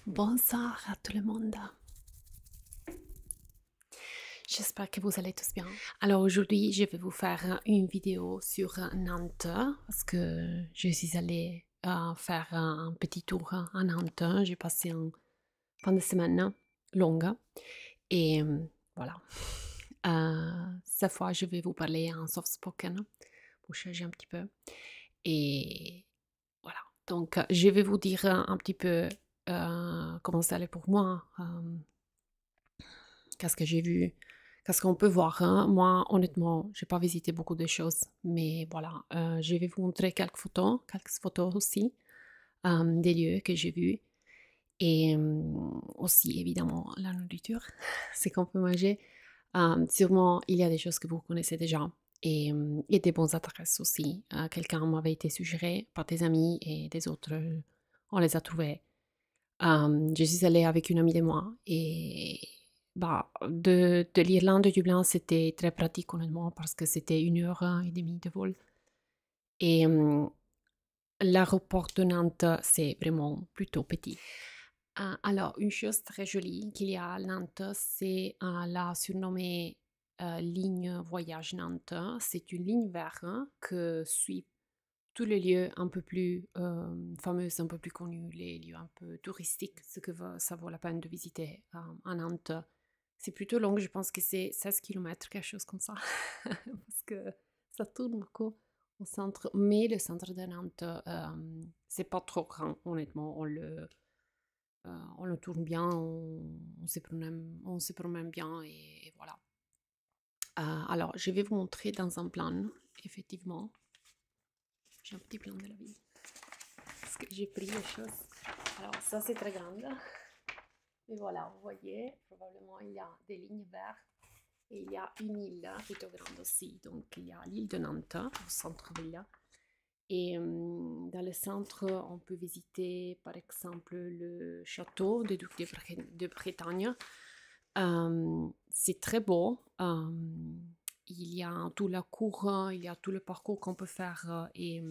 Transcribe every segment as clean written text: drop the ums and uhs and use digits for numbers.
Bonsoir à tout le monde. J'espère que vous allez tous bien. Alors aujourd'hui, je vais vous faire une vidéo sur Nantes parce que je suis allée faire un petit tour à Nantes. J'ai passé une fin de semaine longue et voilà. Cette fois, je vais vous parler en soft spoken pour changer un petit peu. Et voilà. Donc, je vais vous dire un petit peu comment ça allait pour moi. Qu'est-ce que j'ai vu, qu'est-ce qu'on peut voir, hein. Moi, honnêtement, j'ai pas visité beaucoup de choses, mais voilà, je vais vous montrer quelques photos aussi des lieux que j'ai vus et aussi évidemment la nourriture, ce qu'on peut manger. Sûrement, il y a des choses que vous connaissez déjà et des bonnes adresses aussi. Quelqu'un m'avait été suggéré par des amis et des autres, on les a trouvés. Je suis allée avec une amie de moi et bah, de l'Irlande, de Dublin, c'était très pratique honnêtement parce que c'était 1 heure et demie de vol. Et l'aéroport de Nantes, c'est vraiment plutôt petit. Alors, une chose très jolie qu'il y a à Nantes, c'est la surnommée ligne Voyage Nantes. C'est une ligne verte que suit tous les lieux un peu plus fameux, un peu plus connus, les lieux un peu touristiques, ce que ça vaut la peine de visiter à Nantes. C'est plutôt long, je pense que c'est 16 km, quelque chose comme ça, parce que ça tourne beaucoup au centre. Mais le centre de Nantes, c'est pas trop grand, honnêtement. On le tourne bien, on se promène bien et voilà. Alors, je vais vous montrer dans un plan, effectivement. J'ai un petit plan de la ville. Parce que j'ai pris les choses. Alors, ça, c'est très grand. Et voilà, vous voyez, probablement, il y a des lignes vertes. Et il y a une île plutôt grande aussi. Donc, il y a l'île de Nantes, au centre-ville. Et dans le centre, on peut visiter, par exemple, le château des Ducs de Bretagne. C'est très beau. Il y a tout la cour, il y a tout le parcours qu'on peut faire. Et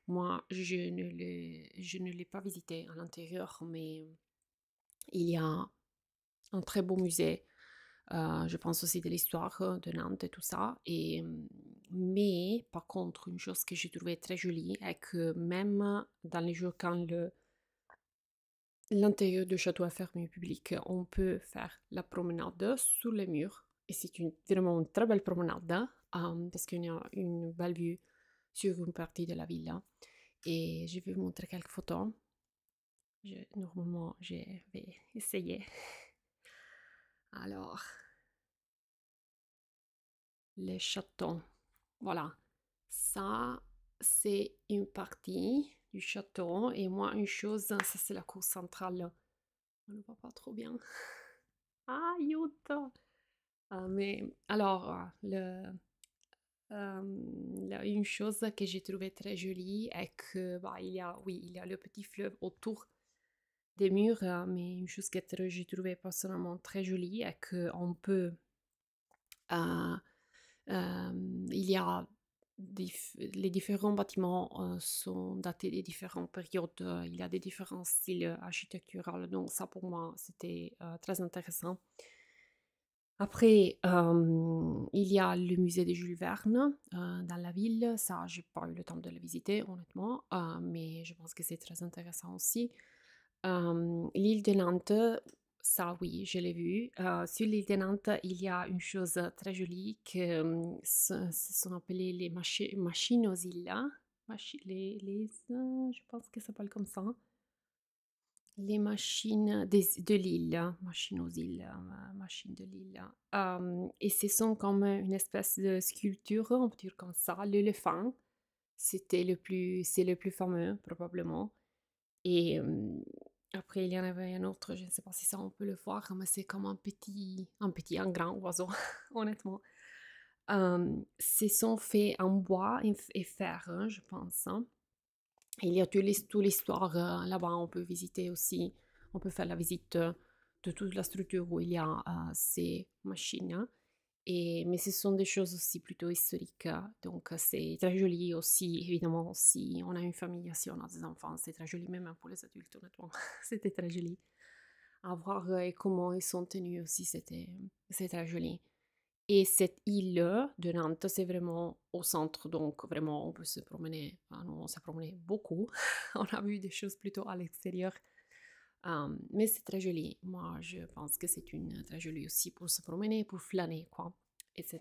moi, je ne l'ai pas visité à l'intérieur, mais il y a un très beau musée. Je pense aussi de l'histoire de Nantes et tout ça. Mais par contre, une chose que j'ai trouvée très jolie est que même dans les jours quand l'intérieur du château est fermé au public, on peut faire la promenade sous les murs. Et c'est vraiment une très belle promenade parce qu'il y a une belle vue sur une partie de la ville. Et je vais vous montrer quelques photos. Normalement, je vais essayer. Alors, les châteaux. Voilà. Ça, c'est une partie du château. Et moi, une chose, ça, c'est la cour centrale. On ne voit pas trop bien. Ah, Utah! Mais alors, une chose que j'ai trouvée très jolie est que, bah, oui, il y a le petit fleuve autour des murs, mais une chose que j'ai trouvée personnellement très jolie est qu'on peut, euh, il y a les différents bâtiments sont datés des différentes périodes, il y a des différents styles architecturaux, donc ça pour moi c'était très intéressant. Après, il y a le musée de Jules Verne dans la ville. Ça, j'ai pas eu le temps de le visiter, honnêtement, mais je pense que c'est très intéressant aussi. L'île de Nantes, ça, oui, je l'ai vu. Sur l'île de Nantes, il y a une chose très jolie que ce sont appelées les machines aux îles. Je pense que ça s'appelle comme ça. Les machines de l'île, machines aux îles, machines de l'île. Et ce sont comme une espèce de sculpture, on peut dire comme ça. L'éléphant, c'est le plus fameux, probablement. Et après, il y en avait un autre, je ne sais pas si ça on peut le voir, mais c'est comme un grand oiseau, honnêtement. Ce sont faits en bois et fer, hein, je pense, hein. Il y a toute l'histoire là-bas, on peut visiter aussi, on peut faire la visite de toute la structure où il y a ces machines, hein. Mais ce sont des choses aussi plutôt historiques, donc c'est très joli aussi, évidemment, si on a une famille, si on a des enfants, c'est très joli, même pour les adultes, honnêtement, c'était très joli. à voir comment ils sont tenus aussi, c'est très joli. Et cette île de Nantes, c'est vraiment au centre, donc vraiment on peut se promener, enfin, nous on s'est promené beaucoup, on a vu des choses plutôt à l'extérieur. Mais c'est très joli. Moi, je pense que c'est une très jolie aussi pour se promener, pour flâner, quoi, etc.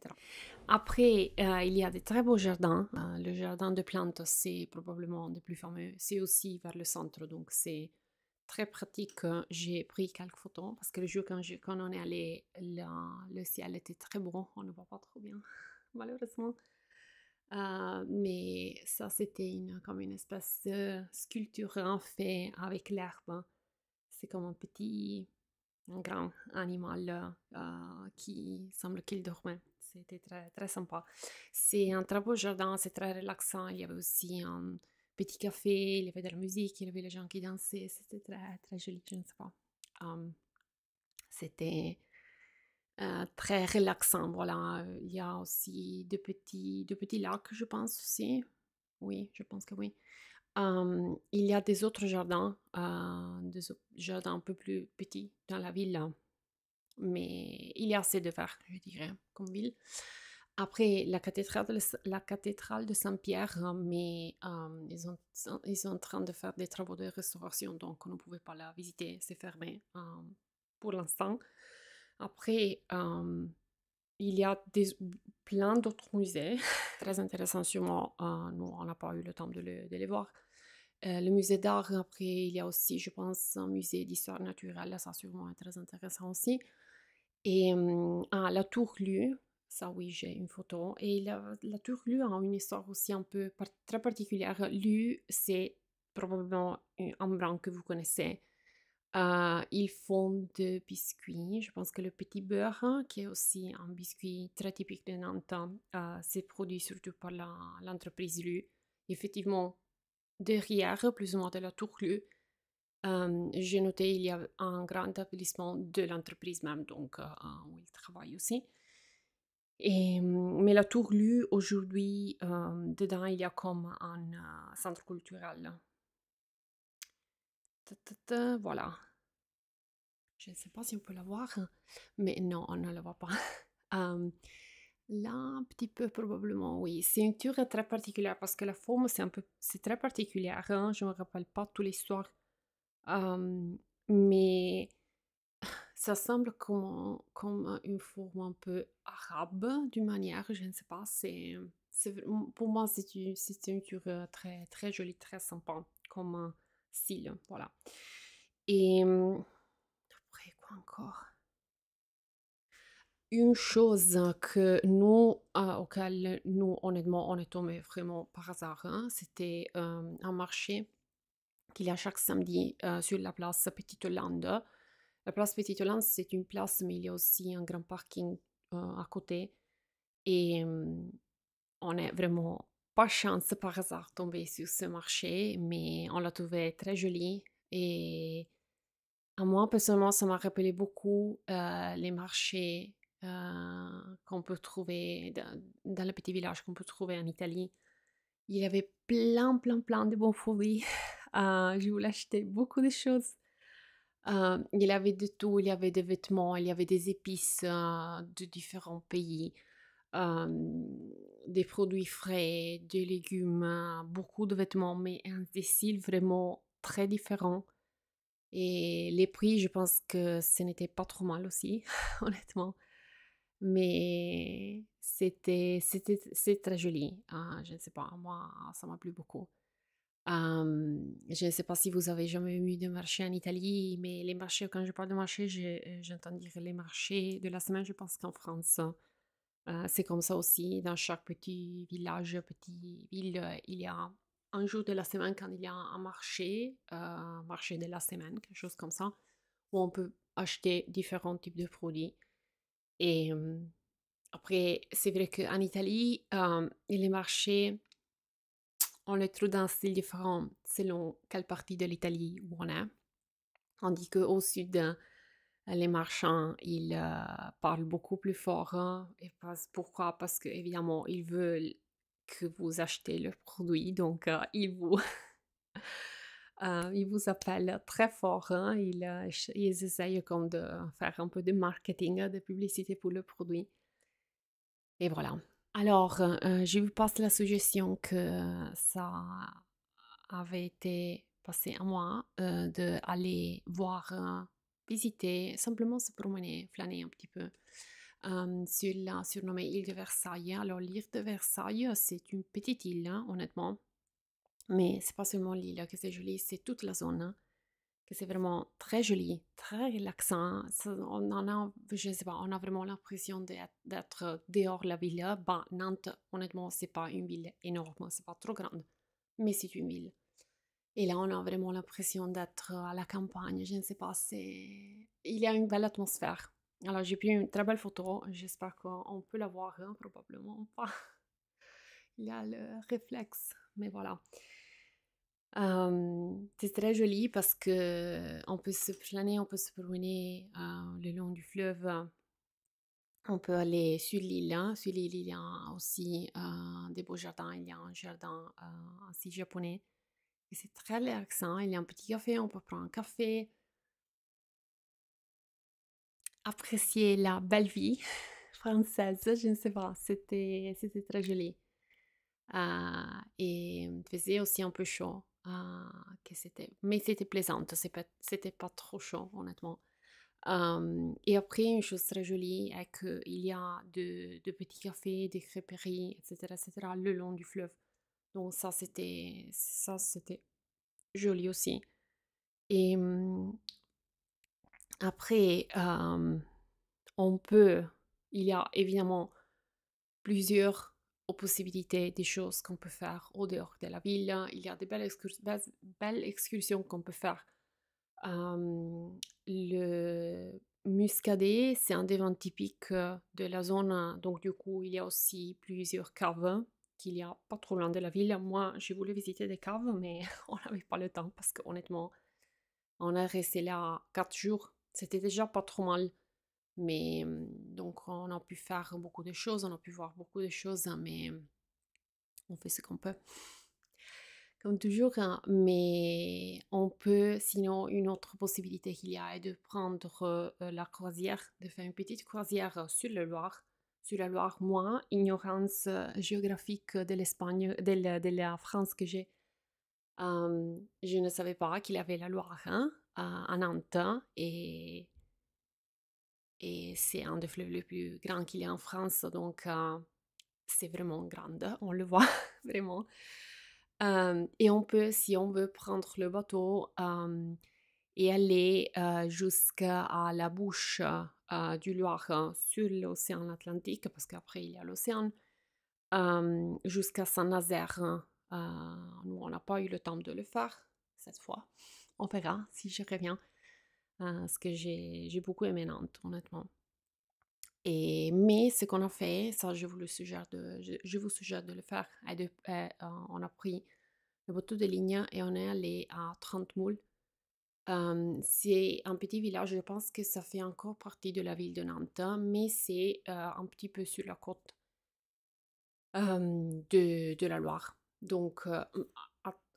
Après, il y a des très beaux jardins. Le jardin de plantes, c'est probablement le plus fameux. C'est aussi vers le centre, donc c'est très pratique. J'ai pris quelques photos parce que le jour quand on est allé, le ciel était très beau. On ne voit pas trop bien, malheureusement. Mais ça, c'était comme une espèce de sculpture en fait avec l'herbe. C'est comme un grand animal qui semble qu'il dormait. C'était très, très sympa. C'est un très beau jardin, c'est très relaxant. Il y avait aussi un petit café, il y avait de la musique, il y avait les gens qui dansaient. C'était très, très joli, je ne sais pas. Euh, C'était très relaxant, voilà. Il y a aussi de petits lacs, je pense aussi. Oui, je pense que oui. Il y a des autres jardins, jardins un peu plus petits dans la ville, mais il y a assez de verre, je dirais, comme ville. Après, la cathédrale de Saint-Pierre, mais ils sont en train de faire des travaux de restauration, donc on ne pouvait pas la visiter, c'est fermé pour l'instant. Après, il y a plein d'autres musées, très intéressants sûrement. Nous, on n'a pas eu le temps de les voir. Le musée d'art, après, il y a aussi, je pense, un musée d'histoire naturelle, ça sûrement est très intéressant aussi. Et la tour Lu, ça oui, j'ai une photo. Et la tour Lu a une histoire aussi un peu très particulière. Lu, c'est probablement un brand que vous connaissez. Ils font des biscuits. Je pense que le petit beurre, hein, qui est aussi un biscuit très typique de Nantes, c'est produit surtout par l'entreprise Lu. Effectivement, derrière, plus ou moins de la tour Lu, j'ai noté il y a un grand établissement de l'entreprise même, donc où ils travaillent aussi. Mais la tour Lu, aujourd'hui, dedans, il y a comme un centre culturel. Voilà. Je ne sais pas si on peut la voir, mais non, on ne la voit pas. Euh, Là, un petit peu probablement, oui. C'est une tour très particulière parce que la forme, c'est très particulière, hein. Je ne me rappelle pas toute l'histoire. Euh, mais ça semble comme une forme un peu arabe, d'une manière, je ne sais pas. Pour moi, c'est une tour très, très jolie, très sympa, comme style, voilà. Et après, quoi encore? Une chose que auquel nous, honnêtement, on est tombé vraiment par hasard, hein, c'était un marché qu'il y a chaque samedi sur la place Petite Hollande. La place Petite Hollande, c'est une place, mais il y a aussi un grand parking à côté. Et on est vraiment pas chance par hasard tombé sur ce marché, mais on l'a trouvé très joli. Et à moi, personnellement, ça m'a rappelé beaucoup les marchés qu'on peut trouver dans le petit village qu'on peut trouver en Italie. Il y avait plein, plein, plein de bons fruits. Je voulais acheter beaucoup de choses. Il y avait de tout, il y avait des vêtements, il y avait des épices de différents pays, euh, des produits frais, des légumes, beaucoup de vêtements, mais des styles vraiment très différents. Et les prix, je pense que ce n'était pas trop mal aussi, honnêtement. Mais c'est très joli. Je ne sais pas, moi, ça m'a plu beaucoup. Je ne sais pas si vous avez jamais eu de marché en Italie, mais les marchés, quand je parle de marché, j'entends dire les marchés de la semaine, je pense qu'en France, c'est comme ça aussi. Dans chaque petit village, petite ville, il y a un jour de la semaine quand il y a un marché de la semaine, quelque chose comme ça, où on peut acheter différents types de produits. Et après, c'est vrai qu'en Italie, les marchés, on les trouve d'un style différent selon quelle partie de l'Italie où on est. On dit qu'au sud, les marchands, ils parlent beaucoup plus fort, hein. Et pourquoi? Parce qu'évidemment, ils veulent que vous achetez leurs produits, donc ils vous Ils vous appellent très fort, hein, ils essayent comme de faire un peu de marketing, de publicité pour le produit et voilà. Alors, je vous passe la suggestion que ça avait été passé à moi, d'aller voir, visiter, simplement se promener, flâner un petit peu, sur la surnommée île de Versailles. Alors l'île de Versailles, c'est une petite île, hein, honnêtement, mais c'est pas seulement l'île que c'est joli, c'est toute la zone, hein, que c'est vraiment très joli, très relaxant. On en a, je sais pas, on a vraiment l'impression d'être dehors de la ville. Bah, Nantes, honnêtement, c'est pas une ville énorme, c'est pas trop grande, mais c'est une ville. Et là, on a vraiment l'impression d'être à la campagne. Je ne sais pas, il y a une belle atmosphère. Alors, j'ai pris une très belle photo. J'espère qu'on peut la voir, hein, probablement pas. Il y a le réflexe, mais voilà. C'est très joli parce que on peut se planer, on peut se promener le long du fleuve. On peut aller sur l'île, hein. Sur l'île, il y a aussi des beaux jardins. Il y a un jardin aussi japonais. Et c'est très relaxant. Il y a un petit café, on peut prendre un café, apprécier la belle vie française. Je ne sais pas, c'était très joli. Et il faisait aussi un peu chaud. Mais c'était plaisant, c'était pas trop chaud, honnêtement. Et après, une chose très jolie est qu'il y a de petits cafés, des crêperies, etc., le long du fleuve. Donc ça c'était joli aussi. Et après, on peut, il y a évidemment plusieurs possibilités des choses qu'on peut faire au dehors de la ville. Il y a des belles excursions qu'on peut faire. Le muscadet, c'est un des vins typiques de la zone. Donc du coup, il y a aussi plusieurs caves qu'il y a pas trop loin de la ville. Moi, j'ai voulu visiter des caves, mais on n'avait pas le temps parce qu'honnêtement, on est resté là 4 jours. C'était déjà pas trop mal. Mais donc on a pu faire beaucoup de choses, on a pu voir beaucoup de choses, hein, mais on fait ce qu'on peut. Comme toujours, hein, mais on peut, sinon, une autre possibilité qu'il y a est de prendre la croisière, de faire une petite croisière sur le Loire. Sur la Loire, moi, ignorance géographique de l'Espagne, de la France que j'ai, je ne savais pas qu'il y avait la Loire, hein, à Nantes, et c'est un des fleuves les plus grands qu'il y a en France, donc c'est vraiment grande, on le voit vraiment. Et on peut, si on veut, prendre le bateau et aller jusqu'à la bouche du Loire sur l'océan Atlantique, parce qu'après il y a l'océan, jusqu'à Saint-Nazaire. Nous, on n'a pas eu le temps de le faire cette fois. On verra si je reviens, parce que j'ai beaucoup aimé Nantes, honnêtement. Mais ce qu'on a fait, ça je vous suggère de le faire, on a pris le bateau de ligne et on est allé à 30 moules. C'est un petit village, je pense que ça fait encore partie de la ville de Nantes, mais c'est un petit peu sur la côte de la Loire. Donc,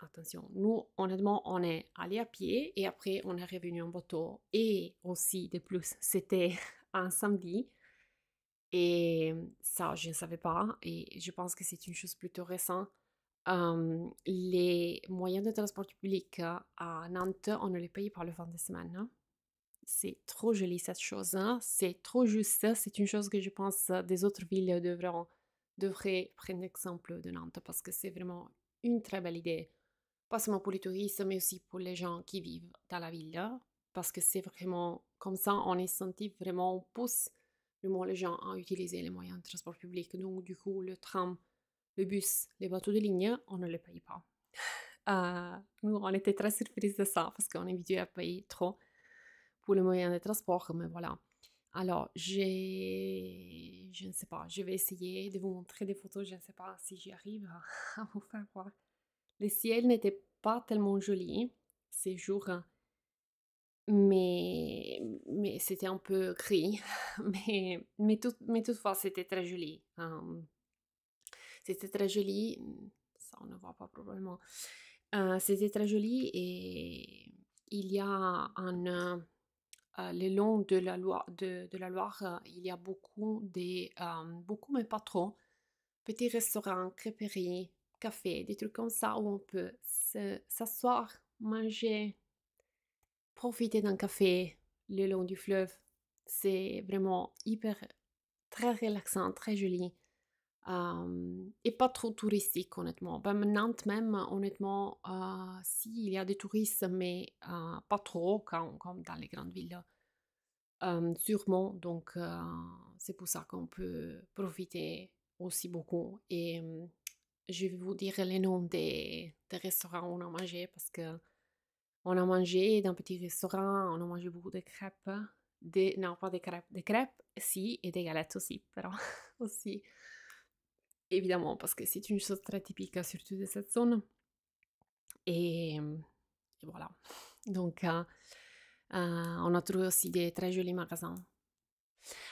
attention, nous, honnêtement, on est allé à pied et après, on est revenu en bateau. Et aussi, de plus, c'était un samedi. Et ça, je ne savais pas. Et je pense que c'est une chose plutôt récente. Les moyens de transport public à Nantes, on ne les paye pas le fin de semaine, hein. C'est trop joli cette chose, hein. C'est trop juste. C'est une chose que je pense des autres villes devraient prendre exemple de Nantes parce que c'est vraiment une très belle idée. Pas seulement pour les touristes, mais aussi pour les gens qui vivent dans la ville. Parce que c'est vraiment comme ça, on est senti vraiment, on pousse vraiment les gens à utiliser les moyens de transport public. Donc, du coup, le tram, le bus, les bateaux de ligne, on ne les paye pas. Nous, on était très surprises de ça parce qu'on est habitué à payer trop pour les moyens de transport, mais voilà. Alors, je ne sais pas, je vais essayer de vous montrer des photos, je ne sais pas si j'y arrive à vous faire voir. Le ciel n'était pas tellement joli ces jours, mais c'était un peu gris, mais toutefois, c'était très joli. C'était très joli, ça on ne voit pas probablement. C'était très joli et il y a le long de la Loire, il y a beaucoup mais pas trop, petits restaurants, crêperies, cafés, des trucs comme ça où on peut s'asseoir, manger, profiter d'un café le long du fleuve. C'est vraiment hyper, très relaxant, très joli. Et pas trop touristique, honnêtement. Ben, Nantes même, honnêtement, si, il y a des touristes, mais pas trop, comme dans les grandes villes, sûrement. Donc, c'est pour ça qu'on peut profiter aussi beaucoup. Et je vais vous dire les noms des restaurants où on a mangé, parce que on a mangé dans un petit restaurant, on a mangé beaucoup de crêpes. Non, pas des crêpes, si, et des galettes aussi, però, aussi. Évidemment, parce que c'est une chose très typique, surtout de cette zone. Et, et voilà. Donc, on a trouvé aussi des très jolis magasins.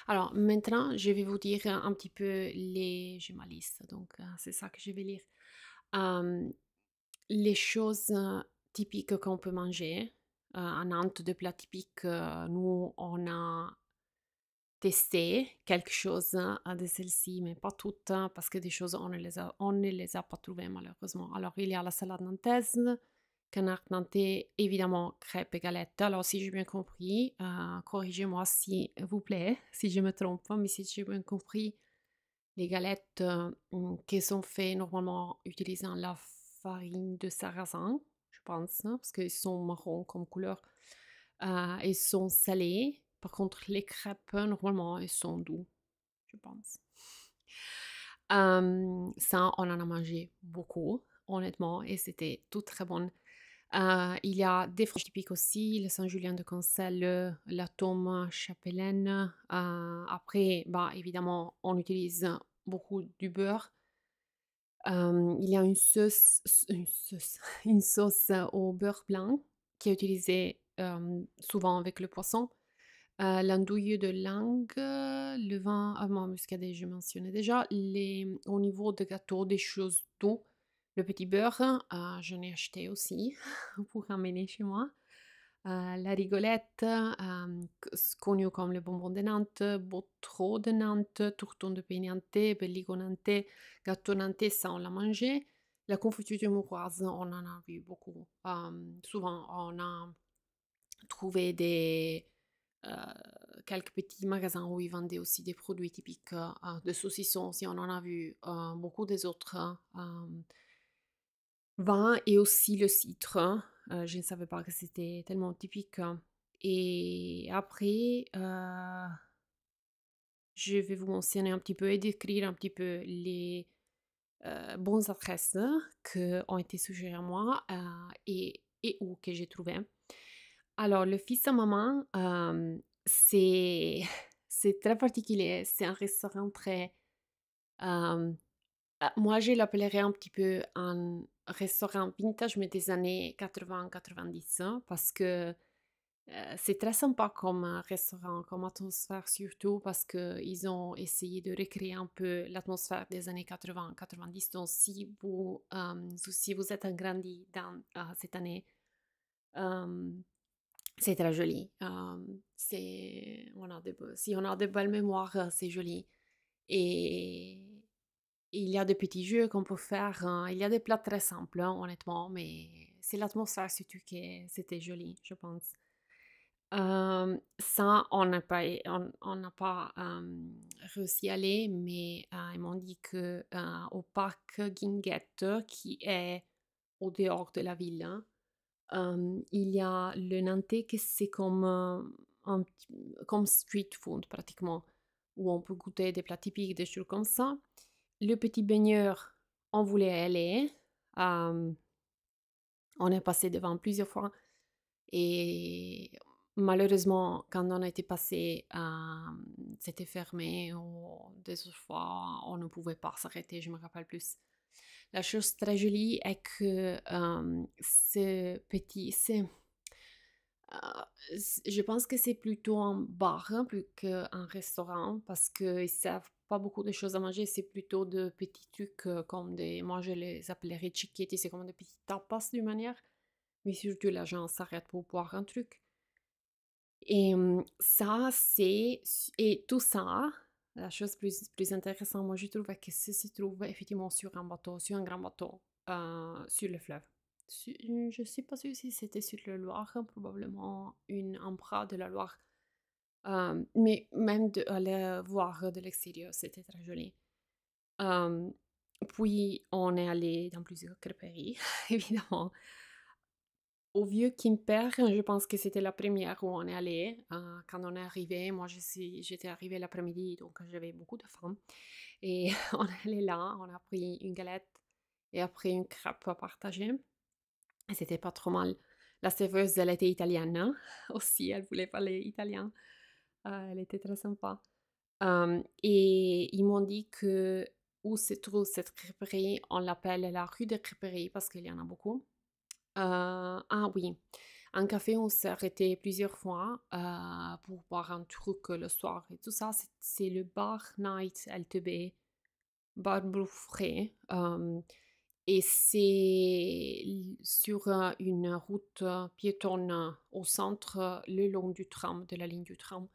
Alors, maintenant, je vais vous dire un petit peu les... J'ai ma liste, donc c'est ça que je vais lire. Euh, les choses typiques qu'on peut manger. À Nantes, de plats typiques, nous, on a testé quelque chose de celles-ci, mais pas toutes, parce que des choses, on ne les a pas trouvées malheureusement. Alors, il y a la salade nantaise, canard nantais, évidemment, crêpes et galettes. Alors, si j'ai bien compris, corrigez-moi s'il vous plaît, si je me trompe, mais si j'ai bien compris, les galettes qui sont faites normalement utilisant la farine de sarrasin, je pense, hein, parce qu'ils sont marrons comme couleur, ils sont salés. Par contre, les crêpes, normalement, ils sont doux, je pense. Ça, on en a mangé beaucoup, honnêtement, et c'était tout très bon. Il y a des fromages typiques aussi, le Saint-Julien de Concelles, la tome chapelaine. Après, bah, évidemment, on utilise beaucoup du beurre. Il y a une sauce au beurre blanc qui est utilisée souvent avec le poisson. L'andouille de langue, le vin à muscadet, je mentionnais déjà. Au niveau de gâteau, des choses doux. Le petit beurre, j'en ai acheté aussi pour ramener chez moi. La rigolette, connu comme le bonbon de Nantes, botreau de Nantes, tourton de pain nantais, bellico nantais, gâteau nantais, ça on l'a mangé. La confiture de mouroise, on en a vu beaucoup. Souvent, on a trouvé quelques petits magasins où ils vendaient aussi des produits typiques de saucisson. Si on en a vu beaucoup des autres vins et aussi le citre. Je ne savais pas que c'était tellement typique. Et après, je vais vous mentionner un petit peu et décrire un petit peu les bonnes adresses qui ont été suggérées à moi et où que j'ai trouvé. Alors, le fils à maman, c'est c'est très particulier. C'est un restaurant très... euh, moi, je l'appellerais un petit peu un restaurant vintage, mais des années 80-90, hein, parce que c'est très sympa comme restaurant, comme atmosphère, surtout parce qu'ils ont essayé de recréer un peu l'atmosphère des années 80-90. Donc, si vous êtes grandi dans cette année, euh, c'est très joli. Si on a de belles mémoires, c'est joli. Et il y a des petits jeux qu'on peut faire. Il y a des plats très simples, hein, honnêtement, mais c'est l'atmosphère surtout que c'était joli, je pense. Ça, on n'a pas réussi à aller, mais ils m'ont dit que au parc Guinguette, qui est au dehors de la ville, hein, il y a le Nantais que c'est comme, comme street food pratiquement, où on peut goûter des plats typiques, des choses comme ça. Le petit baigneur, on voulait aller. euh, on est passé devant plusieurs fois et malheureusement, quand on a été passé, c'était fermé ou des autres fois, on ne pouvait pas s'arrêter, je me rappelle plus. La chose très jolie est que ce petit, je pense que c'est plutôt un bar hein, plus qu'un restaurant parce qu'ils servent pas beaucoup de choses à manger, c'est plutôt de petits trucs comme des, moi je les appellerais cicchetti, c'est comme des petits tapas d'une manière, mais surtout là, gens s'arrête pour boire un truc. Et ça, et tout ça, la chose plus intéressante, moi je trouve que ça se trouve effectivement sur un bateau, sur un grand bateau, sur le fleuve. Je ne sais pas si c'était sur le Loire, probablement un bras de la Loire. Mais même de aller voir de l'extérieur, c'était très joli. Euh, Puis on est allé dans plusieurs crêperies, évidemment. Au Vieux Quimper, je pense que c'était la première où on est allé. Quand on est arrivé, moi j'étais arrivée l'après-midi, donc j'avais beaucoup de faim. Et on est allé là, on a pris une galette et après une crêpe à partager. Et c'était pas trop mal. La serveuse, elle était italienne hein, aussi, elle voulait parler italien. Elle était très sympa. Et ils m'ont dit que où se trouve cette crêperie, on l'appelle la rue des crêperies parce qu'il y en a beaucoup. Ah oui, un café, on s'est arrêté plusieurs fois pour boire un truc le soir et tout ça. C'est le Bar Night LTB, Bar Bouffré. Et c'est sur une route piétonne au centre, le long du tram, de la ligne du tram.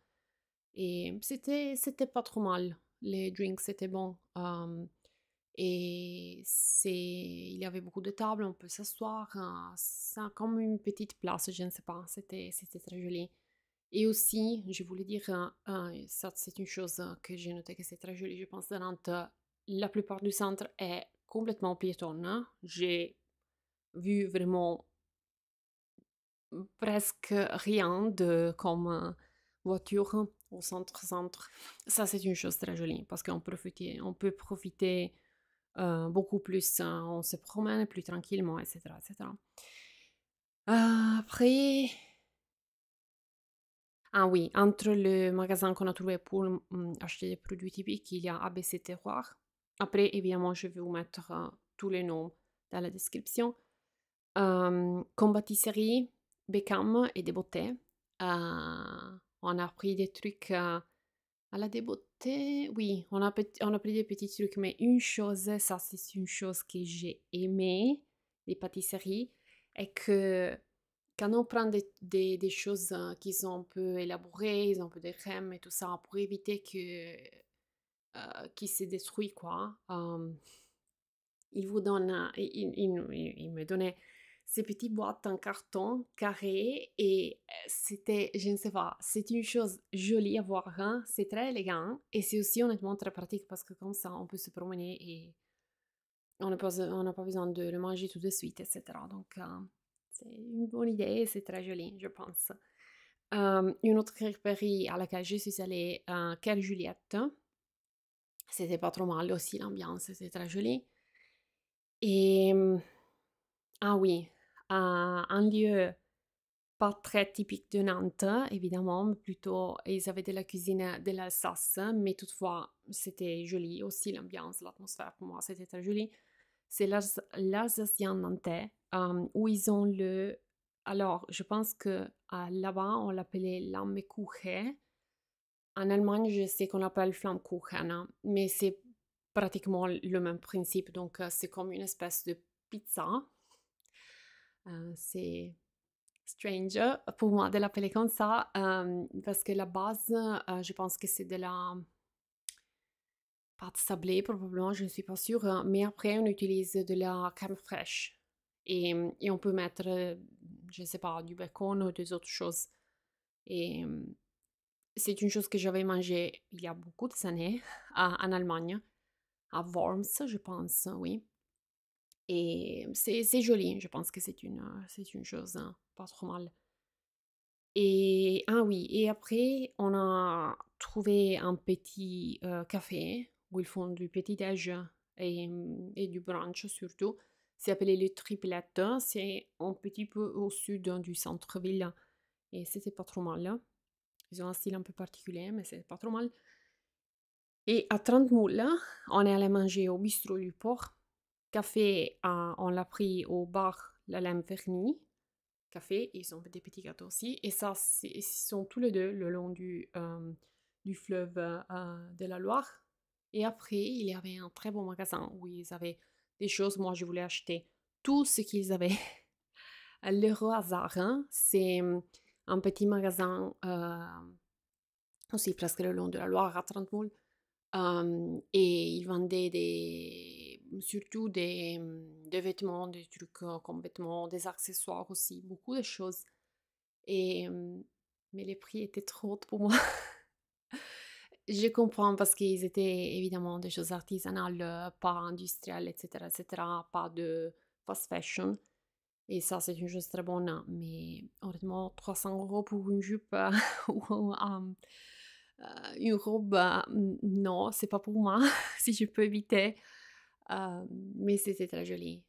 Et c'était pas trop mal. Les drinks étaient bons. Et il y avait beaucoup de tables, on peut s'asseoir. C'est comme une petite place, je ne sais pas. C'était très joli. Et aussi, je voulais dire, ça c'est une chose que j'ai noté que c'est très joli. Je pense que Nantes, la plupart du centre est complètement piétonne, hein. J'ai vu vraiment presque rien de comme voiture au centre-centre. Ça, c'est une chose très jolie parce on peut profiter beaucoup plus, on se promène plus tranquillement, etc., etc. Après, ah oui, entre le magasin qu'on a trouvé pour acheter des produits typiques, il y a ABC Terroir. Après, évidemment, je vais vous mettre tous les noms dans la description. Comme pâtisserie, Beckham et des beautés. On a pris des trucs à la débeauté. Oui, on a pris des petits trucs, mais une chose, ça c'est une chose que j'ai aimé des pâtisseries, est que quand on prend des choses qui sont un peu élaborées, ils ont un peu de crème et tout ça, pour éviter qu'ils se détruisent, quoi. Il vous donne, il me donnait ces petites boîtes en carton carré et c'était, je ne sais pas, c'est une chose jolie à voir, hein, c'est très élégant et c'est aussi honnêtement très pratique parce que comme ça on peut se promener et on n'a pas besoin de le manger tout de suite, etc. Donc c'est une bonne idée et c'est très joli, je pense. Une autre crêperie à laquelle je suis allée, Quai Juliette, c'était pas trop mal aussi, l'ambiance c'était très joli. Et ah oui, un lieu pas très typique de Nantes, évidemment, mais plutôt ils avaient de la cuisine de l'Alsace, mais toutefois c'était joli aussi l'ambiance, l'atmosphère pour moi c'était très joli. C'est l'Alsacien nantais où ils ont le. Alors, je pense que là-bas on l'appelait Lammekuchen. En Allemagne, je sais qu'on l'appelle Flammkuchen, hein, mais c'est pratiquement le même principe. Donc, c'est comme une espèce de pizza. C'est strange pour moi de l'appeler comme ça, parce que la base, je pense que c'est de la pâte sablée, probablement, je ne suis pas sûre. Mais après, on utilise de la crème fraîche. Et on peut mettre, je ne sais pas, du bacon ou des autres choses. Et c'est une chose que j'avais mangée il y a beaucoup d'années en Allemagne, à Worms, je pense, oui. Et c'est joli, je pense que c'est une chose pas trop mal. Et ah oui, et après, on a trouvé un petit café où ils font du petit-déj et du brunch surtout. C'est appelé le Triplette. C'est un petit peu au sud du centre-ville. Et c'était pas trop mal. Ils ont un style un peu particulier, mais c'est pas trop mal. Et à 30 moules, on est allé manger au bistrot du port. Café, on l'a pris au bar La Lame Vernie. Café, et ils ont des petits gâteaux aussi. Et ça, ils sont tous les deux le long du fleuve de la Loire. Et après, il y avait un très bon magasin où ils avaient des choses. Moi, je voulais acheter tout ce qu'ils avaient. L'Euro Hasard, hein, c'est un petit magasin aussi presque le long de la Loire à Trente-Moules. Et ils vendaient surtout des vêtements, des trucs comme vêtements, des accessoires aussi, beaucoup de choses. Et, mais les prix étaient trop hauts pour moi. Je comprends parce qu'ils étaient évidemment des choses artisanales, pas industrielles, etc., etc., pas de fast fashion. Et ça, c'est une chose très bonne. Mais honnêtement, 300 € pour une jupe ou une robe, non, c'est pas pour moi, si je peux éviter. Mais c'était très joli.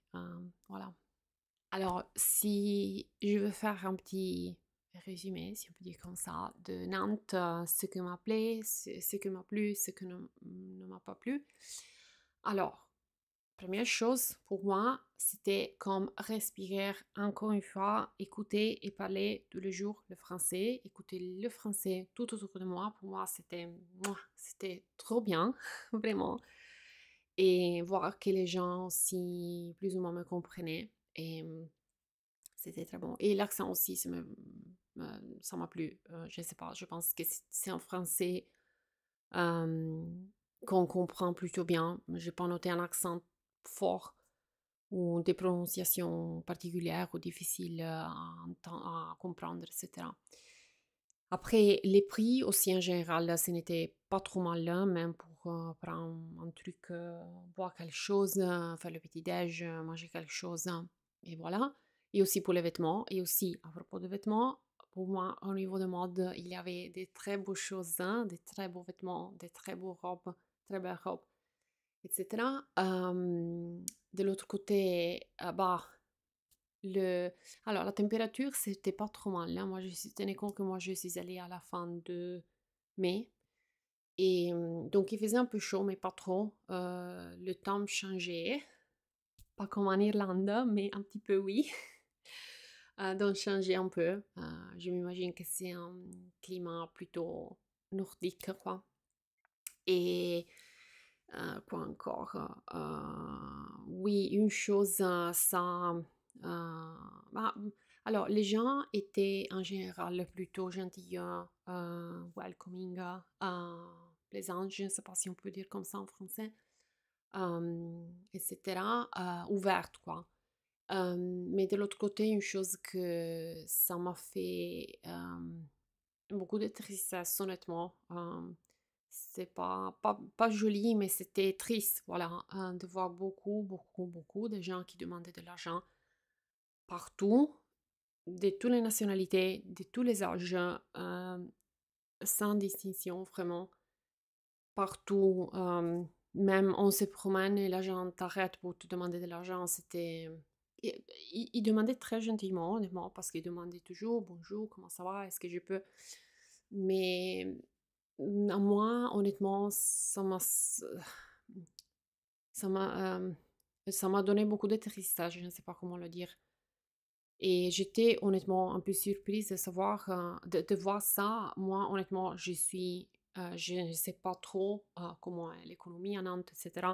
Voilà. Alors, si je veux faire un petit résumé, si on peut dire comme ça, de Nantes, ce qui m'a plu, ce qui m'a plu, ce qui ne m'a pas plu. Alors, première chose pour moi, c'était comme respirer encore une fois, écouter et parler tous les jours le français, écouter le français tout autour de moi. Pour moi, c'était trop bien, vraiment. Et voir que les gens aussi plus ou moins me comprenaient. Et c'était très bon. Et l'accent aussi, ça m'a plu. Je ne sais pas, je pense que c'est en français euh, qu'on comprend plutôt bien. Je n'ai pas noté un accent fort ou des prononciations particulières ou difficiles à comprendre, etc. Après, les prix aussi en général, ce n'était pas trop mal, hein, même pour prendre un truc, boire quelque chose, faire le petit-déj, manger quelque chose, hein, et voilà. Et aussi pour les vêtements. Et aussi, à propos de vêtements, pour moi, au niveau de mode, il y avait des très beaux choses, hein, des très beaux vêtements, des très beaux robes, très belles robes, etc. De l'autre côté, bah, le... Alors, la température, c'était pas trop mal, hein. Moi, je suis tenu compte que moi, je suis allée à la fin de mai. Et donc, il faisait un peu chaud, mais pas trop. Le temps changeait. Pas comme en Irlande, mais un petit peu, oui. Donc, changeait un peu. Je m'imagine que c'est un climat plutôt nordique, quoi. Et quoi encore? Oui, une chose, ça... bah, alors, les gens étaient en général plutôt gentils, welcoming, plaisants, je ne sais pas si on peut dire comme ça en français, etc., ouvertes, quoi. Mais de l'autre côté, une chose que ça m'a fait beaucoup de tristesse, honnêtement. C'est pas joli, mais c'était triste, voilà, de voir beaucoup, beaucoup, beaucoup de gens qui demandaient de l'argent partout, de toutes les nationalités, de tous les âges, sans distinction, vraiment, partout. Même on se promène et l'agent t'arrête pour te demander de l'argent, c'était... Il demandait très gentiment, honnêtement, parce qu'il demandait toujours bonjour, comment ça va, est-ce que je peux. Mais à moi, honnêtement, ça m'a ça m'a donné beaucoup de tristesse, je ne sais pas comment le dire. Et j'étais honnêtement un peu surprise de savoir, de voir ça. Moi, honnêtement, je ne sais pas trop comment est l'économie en Nantes, etc.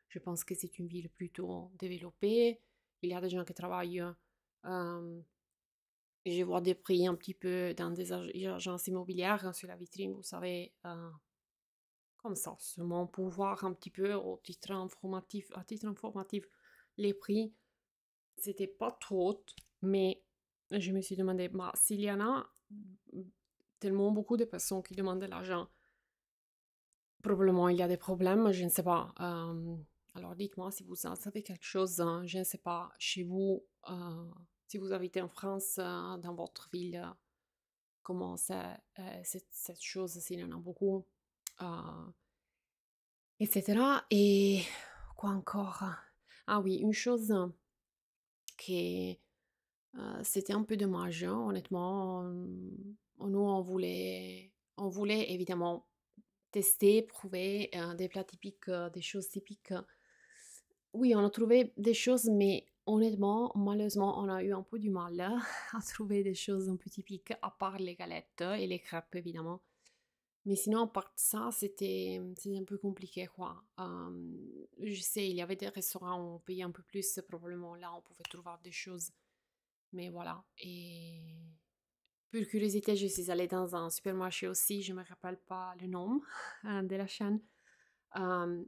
Je pense que c'est une ville plutôt développée. Il y a des gens qui travaillent. Et je vois des prix un petit peu dans des agences immobilières, hein, sur la vitrine, vous savez, comme ça, seulement pour voir un petit peu à titre informatif, les prix, c'était pas trop haut, mais je me suis demandé, bah, s'il y en a tellement beaucoup de personnes qui demandent de l'argent, probablement il y a des problèmes, je ne sais pas. Alors dites-moi si vous en savez quelque chose, hein, je ne sais pas, chez vous, si vous habitez en France, dans votre ville, comment c'est cette chose, s'il y en a beaucoup, euh, etc. Et quoi encore? Ah oui, une chose qui c'était un peu dommage, hein, honnêtement. Nous, on voulait évidemment tester, prouver des plats typiques, des choses typiques. Oui, on a trouvé des choses, mais honnêtement, malheureusement, on a eu un peu du mal à trouver des choses un peu typiques, à part les galettes et les crêpes, évidemment. Mais sinon, à part ça, c'était un peu compliqué, quoi. Je sais, il y avait des restaurants où on payait un peu plus, probablement là, on pouvait trouver des choses. Mais voilà. Et pour curiosité, je suis allée dans un supermarché aussi, je ne me rappelle pas le nom de la chaîne. Euh,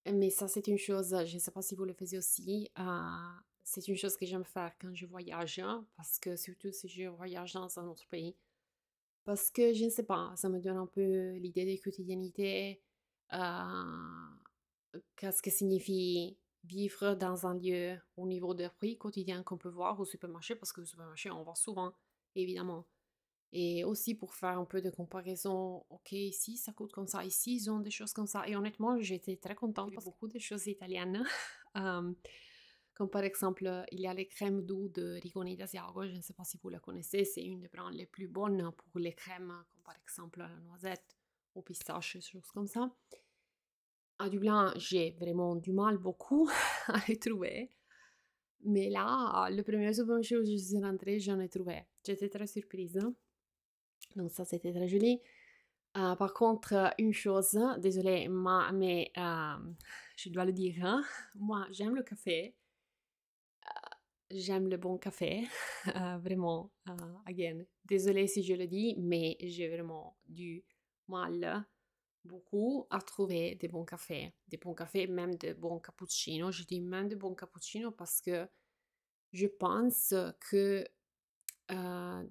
mais ça, c'est une chose, je ne sais pas si vous le faisiez aussi, c'est une chose que j'aime faire quand je voyage, hein, parce que surtout si je voyage dans un autre pays. Parce que je ne sais pas, ça me donne un peu l'idée de quotidiennité, qu'est-ce que signifie vivre dans un lieu au niveau des prix quotidiens qu'on peut voir au supermarché, parce que au supermarché, on voit souvent, évidemment. Et aussi pour faire un peu de comparaison, ok, ici ça coûte comme ça, ici ils ont des choses comme ça. Et honnêtement, j'étais très contente parce que beaucoup de choses italiennes. Euh, Comme par exemple, il y a les crèmes doux de Rigoni d'Asiago, je ne sais pas si vous la connaissez, c'est une des brands les plus bonnes pour les crèmes, comme par exemple la noisette ou pistache, des choses comme ça. À Dublin, j'ai vraiment du mal beaucoup à les trouver. Mais là, le premier supermarché où je suis rentrée, j'en ai trouvé. J'étais très surprise. Donc ça, c'était très joli. Par contre, une chose, désolée, mais je dois le dire, hein, moi, j'aime le café. J'aime le bon café, vraiment, again. Désolée si je le dis, mais j'ai vraiment du mal beaucoup à trouver des bons cafés, même de bons cappuccinos. Je dis même de bons cappuccinos parce que je pense que euh,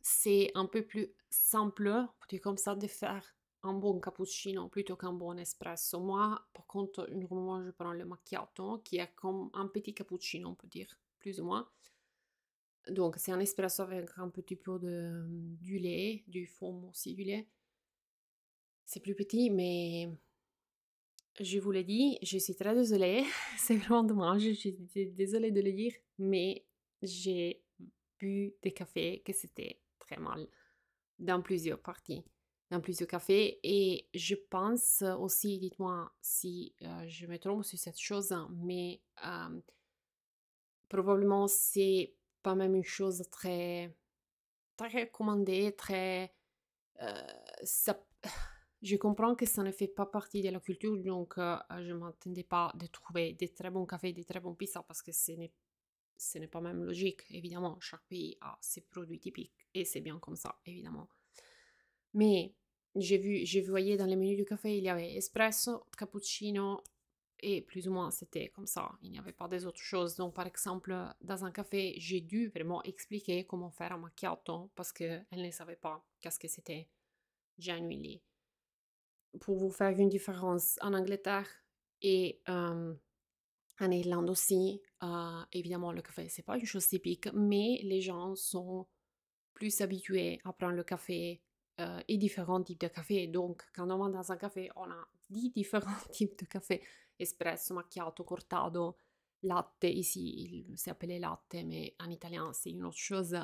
c'est un peu plus simple, on peut dire comme ça, de faire un bon cappuccino plutôt qu'un bon espresso. Moi, par contre, normalement, je prends le macchiato, qui est comme un petit cappuccino, on peut dire, plus ou moins. Donc, c'est un espresso avec un petit peu du lait, du foam aussi, du lait. C'est plus petit, mais je vous l'ai dit, je suis très désolée. C'est vraiment dommage, je suis désolée de le dire, mais j'ai bu des cafés que c'était très mal dans plusieurs parties, dans plusieurs cafés. Et je pense aussi, dites-moi si je me trompe sur cette chose, hein, mais probablement c'est pas même une chose très, très recommandée, très... euh, ça, je comprends que ça ne fait pas partie de la culture, donc je ne m'attendais pas de trouver des très bons cafés, des très bons pizzas, parce que ce n'est pas même logique, évidemment. Chaque pays a ses produits typiques, et c'est bien comme ça, évidemment. Mais je voyais dans les menus du café, il y avait espresso, cappuccino, et plus ou moins c'était comme ça. Il n'y avait pas des autres choses. Donc, par exemple, dans un café, j'ai dû vraiment expliquer comment faire un macchiato parce qu'elle ne savait pas qu'est-ce que c'était genuinely. Pour vous faire une différence, en Angleterre et en Irlande aussi, évidemment, le café, c'est pas une chose typique, mais les gens sont plus habitués à prendre le café et différents types de café. Donc, quand on va dans un café, on a 10 différents types de café. Espresso, macchiato, cortado, latte. Ici, il s'appelait latte, mais en italien, c'est une autre chose.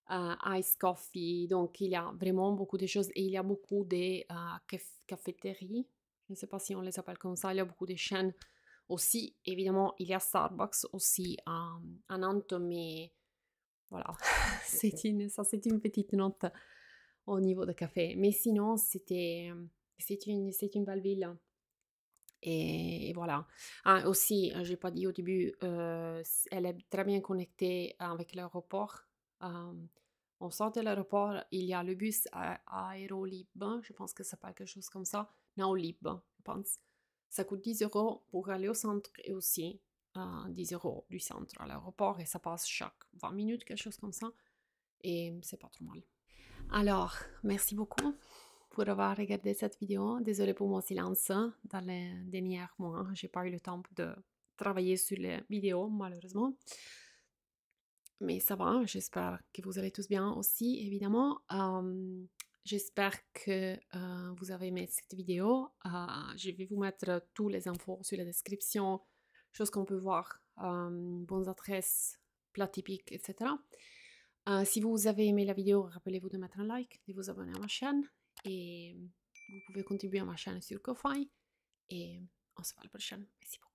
Ice coffee. Donc, il y a vraiment beaucoup de choses. Et il y a beaucoup de cafétéries. Je ne sais pas si on les appelle comme ça. Il y a beaucoup de chaînes aussi. Évidemment, il y a Starbucks aussi à Nantes, mais voilà, c'est une petite note au niveau de café. Mais sinon, c'est une belle ville. Et voilà. Ah, aussi, j'ai pas dit au début, elle est très bien connectée avec l'aéroport. Euh, on sort de l'aéroport, il y a le bus Aérolib, je pense que c'est pas quelque chose comme ça. Naolib, je pense. Ça coûte 10 euros pour aller au centre et aussi 10 euros du centre à l'aéroport et ça passe chaque 20 minutes, quelque chose comme ça. Et c'est pas trop mal. Alors, merci beaucoup pour avoir regardé cette vidéo. Désolée pour mon silence dans les derniers mois. J'ai pas eu le temps de travailler sur les vidéos, malheureusement. Mais ça va, j'espère que vous allez tous bien aussi, évidemment. J'espère que vous avez aimé cette vidéo. Je vais vous mettre tous les infos sur la description, choses qu'on peut voir, bonnes adresses, plats typiques, etc. Si vous avez aimé la vidéo, rappelez-vous de mettre un like, de vous abonner à ma chaîne et vous pouvez contribuer à ma chaîne sur Ko-Fi et on se voit à la prochaine. Merci beaucoup.